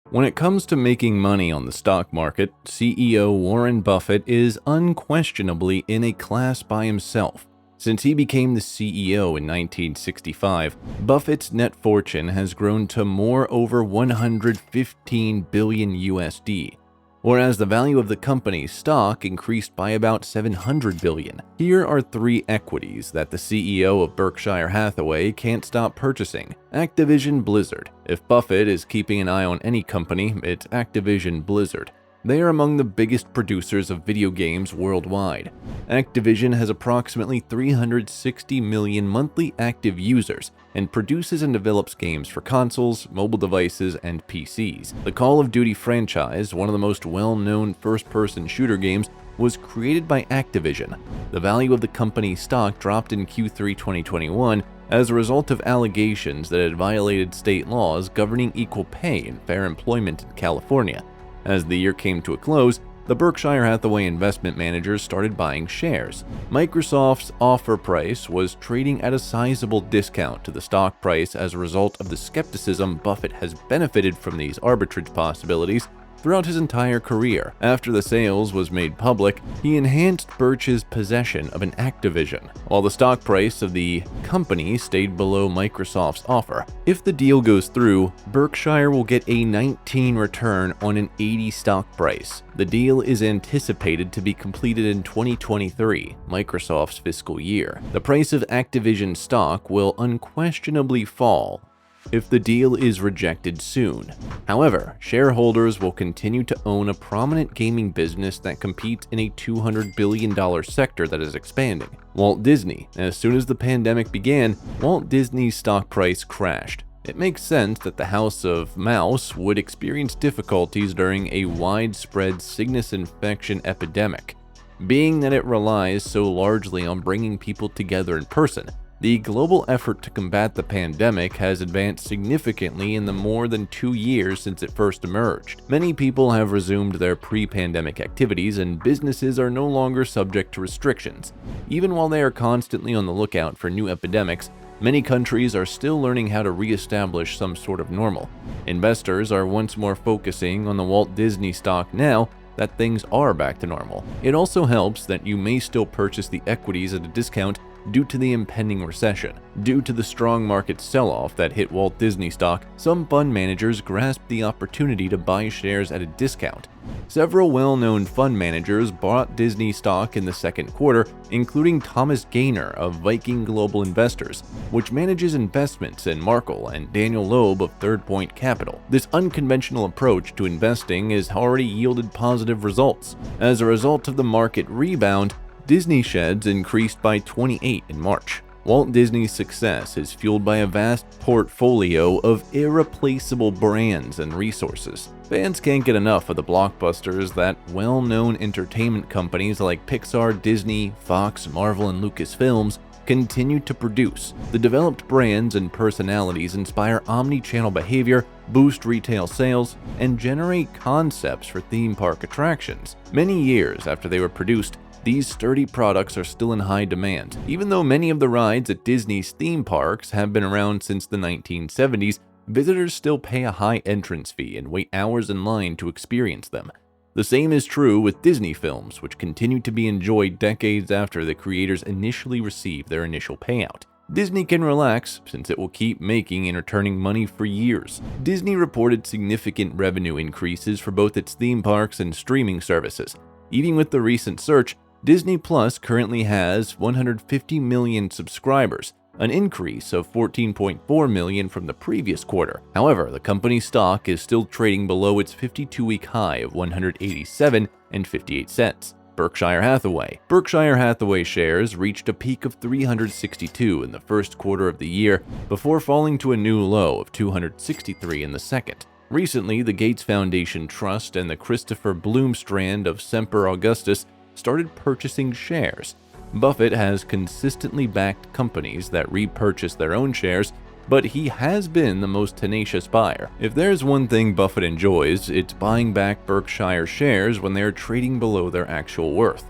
When it comes to making money on the stock market, CEO Warren Buffett is unquestionably in a class by himself. Since he became the CEO in 1965, Buffett's net fortune has grown to more over 115 billion USD, whereas the value of the company's stock increased by about 700 billion. Here are three equities that the CEO of Berkshire Hathaway can't stop purchasing. Activision Blizzard. If Buffett is keeping an eye on any company, it's Activision Blizzard. They are among the biggest producers of video games worldwide. Activision has approximately 360 million monthly active users and produces and develops games for consoles, mobile devices, and PCs. The Call of Duty franchise, one of the most well-known first-person shooter games, was created by Activision. The value of the company's stock dropped in Q3 2021 as a result of allegations that it violated state laws governing equal pay and fair employment in California. As the year came to a close, the Berkshire Hathaway investment managers started buying shares. Microsoft's offer price was trading at a sizable discount to the stock price as a result of the skepticism Buffett has benefited from these arbitrage possibilities throughout his entire career. After the sales was made public, he enhanced Birch's possession of an Activision, while the stock price of the company stayed below Microsoft's offer. If the deal goes through, Berkshire will get a 19 return on an 80 stock price. The deal is anticipated to be completed in 2023, Microsoft's fiscal year. The price of Activision stock will unquestionably fall if the deal is rejected soon. However, shareholders will continue to own a prominent gaming business that competes in a $200 billion sector that is expanding. Walt Disney. As soon as the pandemic began, Walt Disney's stock price crashed. It makes sense that the House of Mouse would experience difficulties during a widespread sinus infection epidemic, being that it relies so largely on bringing people together in person. The global effort to combat the pandemic has advanced significantly in the more than 2 years since it first emerged. Many people have resumed their pre-pandemic activities, and businesses are no longer subject to restrictions. Even while they are constantly on the lookout for new epidemics, many countries are still learning how to re-establish some sort of normal. Investors are once more focusing on the Walt Disney stock now that things are back to normal. It also helps that you may still purchase the equities at a discount due to the impending recession. Due to the strong market sell-off that hit Walt Disney stock, some fund managers grasped the opportunity to buy shares at a discount. Several well-known fund managers bought Disney stock in the second quarter, including Thomas Gaynor of Viking Global Investors, which manages investments in Markle, and Daniel Loeb of Third Point Capital. This unconventional approach to investing has already yielded positive results. As a result of the market rebound, Disney shares increased by 28 in March. Walt Disney's success is fueled by a vast portfolio of irreplaceable brands and resources. Fans can't get enough of the blockbusters that well-known entertainment companies like Pixar, Disney, Fox, Marvel, and Lucasfilms continue to produce. The developed brands and personalities inspire omni-channel behavior, boost retail sales, and generate concepts for theme park attractions. Many years after they were produced, these sturdy products are still in high demand. Even though many of the rides at Disney's theme parks have been around since the 1970s, visitors still pay a high entrance fee and wait hours in line to experience them. The same is true with Disney films, which continue to be enjoyed decades after the creators initially received their initial payout. Disney can relax, since it will keep making and returning money for years. Disney reported significant revenue increases for both its theme parks and streaming services. Even with the recent surge, Disney Plus currently has 150 million subscribers, an increase of 14.4 million from the previous quarter. However, the company's stock is still trading below its 52-week high of 187.58 cents. Berkshire Hathaway. Berkshire Hathaway shares reached a peak of 362 in the first quarter of the year before falling to a new low of 263 in the second. Recently, the Gates Foundation Trust and the Christopher Bloom strand of Semper Augustus started purchasing shares. Buffett has consistently backed companies that repurchase their own shares, but he has been the most tenacious buyer. If there's one thing Buffett enjoys, it's buying back Berkshire shares when they are trading below their actual worth.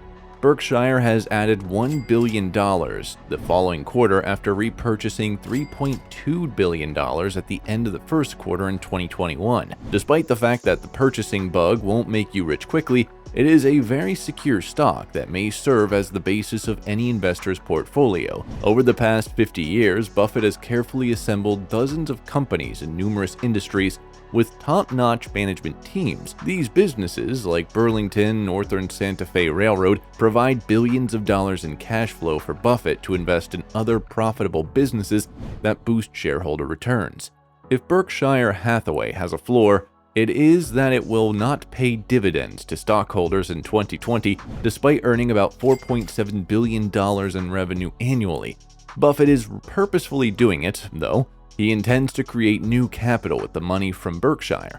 Berkshire has added $1 billion the following quarter after repurchasing $3.2 billion at the end of the first quarter in 2021. Despite the fact that the purchasing bug won't make you rich quickly, it is a very secure stock that may serve as the basis of any investor's portfolio. Over the past 50 years, Buffett has carefully assembled dozens of companies in numerous industries with top-notch management teams. These businesses, like Burlington Northern Santa Fe Railroad, provide billions of dollars in cash flow for Buffett to invest in other profitable businesses that boost shareholder returns. If Berkshire Hathaway has a floor, it is that it will not pay dividends to stockholders in 2020, despite earning about $4.7 billion in revenue annually. Buffett is purposefully doing it, though. He intends to create new capital with the money from Berkshire.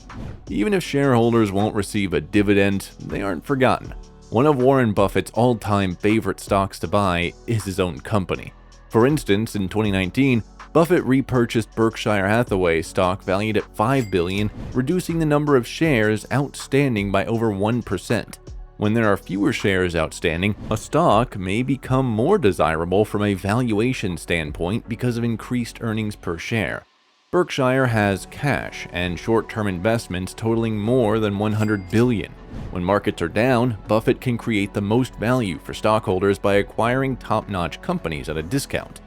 Even if shareholders won't receive a dividend, they aren't forgotten. One of Warren Buffett's all-time favorite stocks to buy is his own company. For instance, in 2019, Buffett repurchased Berkshire Hathaway stock valued at $5 billion, reducing the number of shares outstanding by over 1%. When there are fewer shares outstanding, a stock may become more desirable from a valuation standpoint because of increased earnings per share. Berkshire has cash and short-term investments totaling more than $100 billion. When markets are down, Buffett can create the most value for stockholders by acquiring top-notch companies at a discount.